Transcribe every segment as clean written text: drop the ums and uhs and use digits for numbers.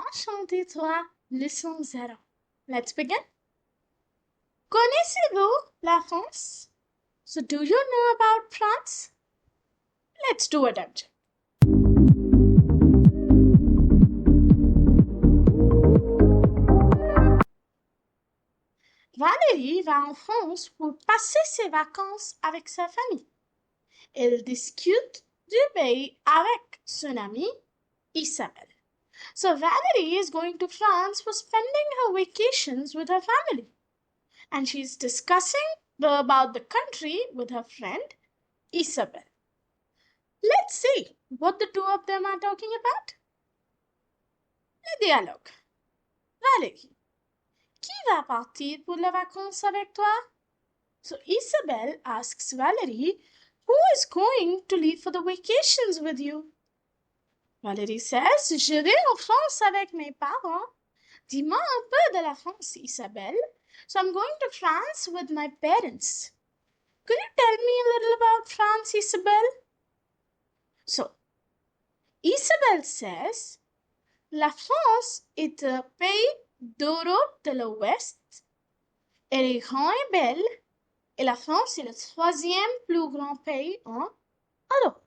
Enchanté 3, Leçon 0. Let's begin. Connaissez-vous la France? So, do you know about France? Let's do it, MJ. Valérie va en France pour passer ses vacances avec sa famille. Elle discute du pays avec son amie Isabelle. So Valerie is going to France for spending her vacations with her family. And she's discussing about the country with her friend Isabelle. Let's see what the two of them are talking about. Le dialogue. Valérie, qui va partir pour les vacances avec toi? So Isabelle asks Valerie, who is going to leave for the vacations with you? Valérie says, je vais en France avec mes parents. Dis-moi un peu de la France, Isabelle. So I'm going to France with my parents. Could you tell me a little about France, Isabelle? So, Isabelle says, la France est un pays d'Europe de l'Ouest. Elle est grande et belle, et la France est le troisième plus grand pays en Europe.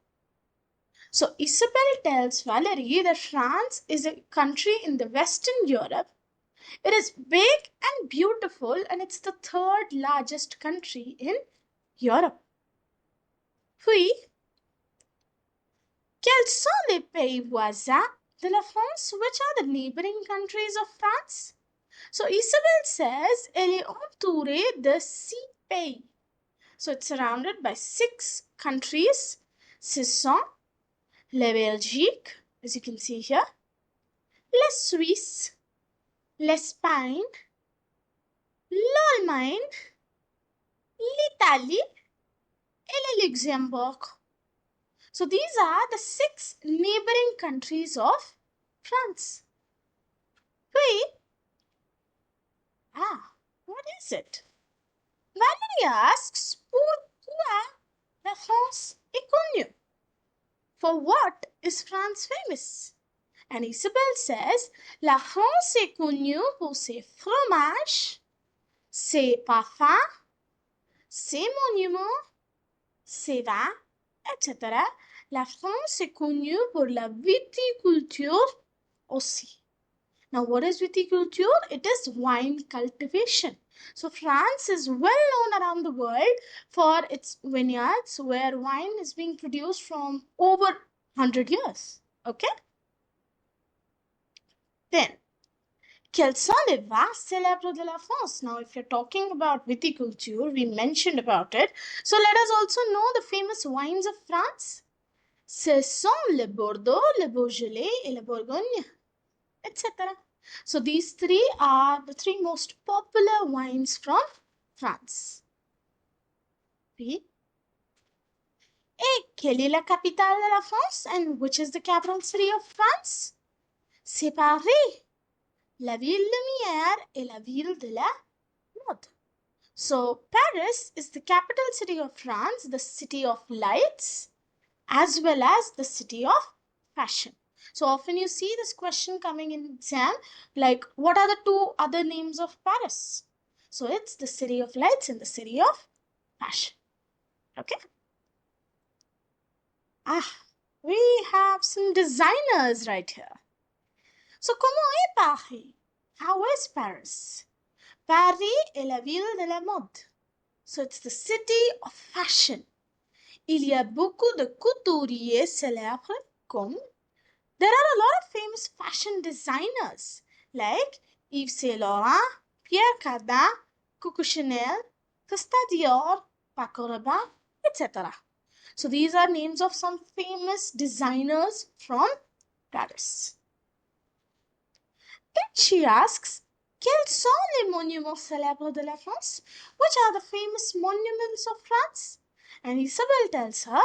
So, Isabelle tells Valerie that France is a country in the Western Europe. It is big and beautiful, and it's the third largest country in Europe. Puis, quels sont les pays voisins de la France? Which are the neighboring countries of France? So Isabelle says, elle est entourée de 6 pays. So it's surrounded by 6 countries. Ce sont la Belgique, as you can see here, la Suisse, l'Espagne, l'Allemagne, l'Italie, et le Luxembourg. So these are the 6 neighboring countries of France. Puis, what is it? Valerie asks, pourquoi la France est connue? For what is France famous? And Isabelle says, la France est connue pour ses fromages, ses parfums, ses monuments, ses vins, etc. La France est connue pour la viticulture aussi. Now, what is viticulture? It is wine cultivation. So, France is well known around the world for its vineyards where wine is being produced from over 100 years. Okay? Then, quels sont les vins célèbres de la France? Now, if you're talking about viticulture, we mentioned about it. So, let us also know the famous wines of France. Ce sont le Bordeaux, le Beaujolais, et le Bourgogne, etc. So these 3 are the 3 most popular wines from France. Puis, et quelle est la capitale de la France? And which is the capital city of France? C'est Paris, la ville de lumière et la ville de la mode. So Paris is the capital city of France, the city of lights, as well as the city of fashion. So often you see this question coming in exam, like what are the 2 other names of Paris? So it's the city of lights and the city of fashion. Okay? We have some designers right here. So comment est Paris? How is Paris? Paris est la ville de la mode. So it's the city of fashion. Il y a beaucoup de couturiers célèbres comme there are a lot of famous fashion designers like Yves Saint Laurent, Pierre Cardin, Coco Chanel, Christian Dior, Paco Rabanne, etc. So these are names of some famous designers from Paris. Then she asks, quels sont les monuments célèbres de la France? Which are the famous monuments of France? And Isabelle tells her,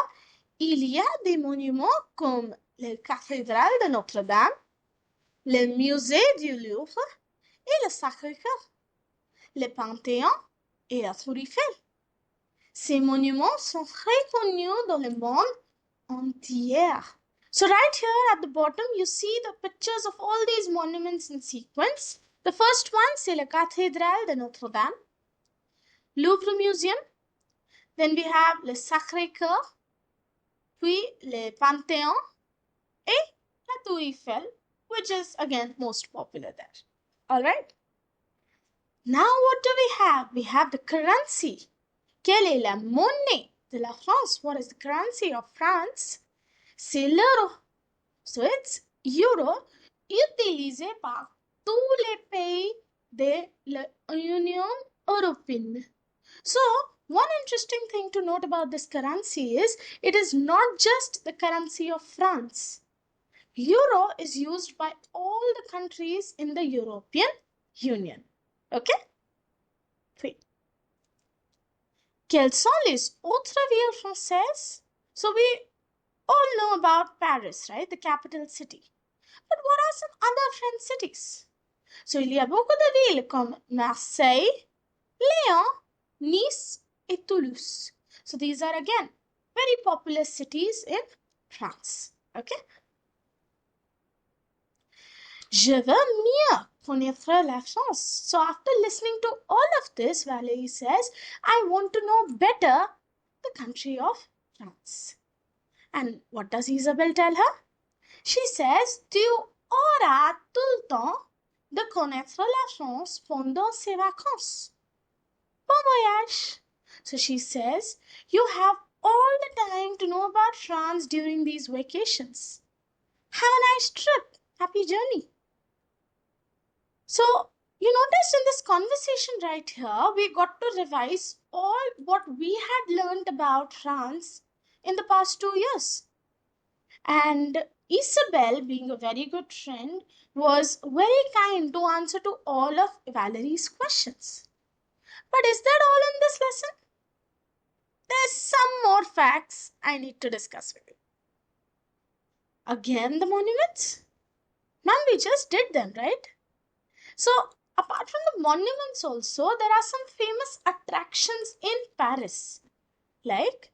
il y a des monuments comme la cathédrale de Notre-Dame, le musée du Louvre et le Sacré-Cœur, le Panthéon et la Tour Eiffel. Ces monuments sont très connus dans le monde entier. So right here at the bottom, you see the pictures of all these monuments in sequence. The first one, c'est la cathédrale de Notre-Dame, Louvre Museum. Then we have le Sacré-Cœur, puis le Panthéon, et la Tour Eiffel, which is again most popular there. Alright. Now what do we have? We have the currency. Quelle est la monnaie de la France? What is the currency of France? C'est l'euro. So it's euro utilisé par tous les pays de l'Union européenne. So one interesting thing to note about this currency is it is not just the currency of France. Euro is used by all the countries in the European Union. Okay? Puis, quelles sont les autres villes françaises? So we all know about Paris, right? The capital city. But what are some other French cities? So il y a beaucoup de villes comme Marseille, Lyon, Nice et Toulouse. So these are again very popular cities in France. Okay? Je veux mieux connaître la France. So after listening to all of this, Valerie says, I want to know better the country of France. And what does Isabelle tell her? She says, tu auras tout le temps de connaître la France pendant ses vacances. Bon voyage. So she says, you have all the time to know about France during these vacations. Have a nice trip. Happy journey. So, you notice in this conversation right here, we got to revise all what we had learned about France in the past 2 years. And Isabel, being a very good friend, was very kind to answer to all of Valerie's questions. But is that all in this lesson? There's some more facts I need to discuss with you. Again, the monuments? Ma'am, we just did them, right? So, apart from the monuments also, there are some famous attractions in Paris. Like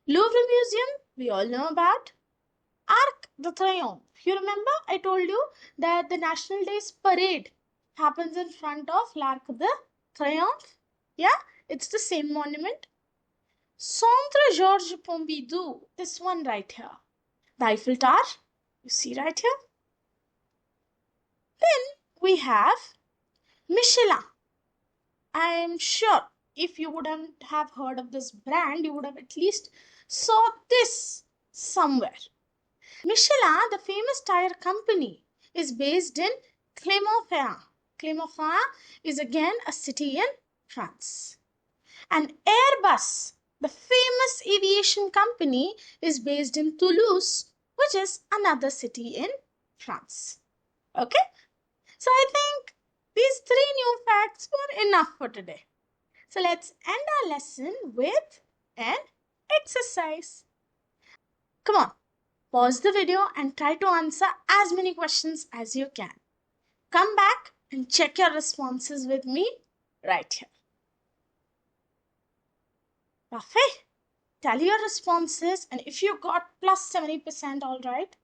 Louvre Museum, we all know about. Arc de Triomphe. You remember I told you that the National Days parade happens in front of l'Arc de Triomphe. Yeah, it's the same monument. Centre Georges Pompidou, this one right here. The Eiffel Tower, you see right here. Then we have Michelin. I am sure if you wouldn't have heard of this brand, you would have at least saw this somewhere. Michelin, the famous tire company, is based in Clermont-Ferrand. Clermont-Ferrand is again a city in France. And Airbus, the famous aviation company, is based in Toulouse, which is another city in France. Okay? So I think these 3 new facts were enough for today. So let's end our lesson with an exercise. Come on. Pause the video and try to answer as many questions as you can. Come back and check your responses with me right here. Parfait. Tally your responses, and if you got plus 70% all right,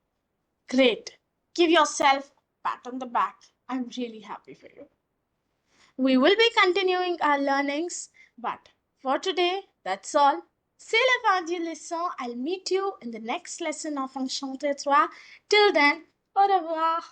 great. Give yourself a pat on the back. I'm really happy for you. We will be continuing our learnings, but for today, that's all. C'est la fin du leçon. I'll meet you in the next lesson of Enchanté 3. Till then, au revoir.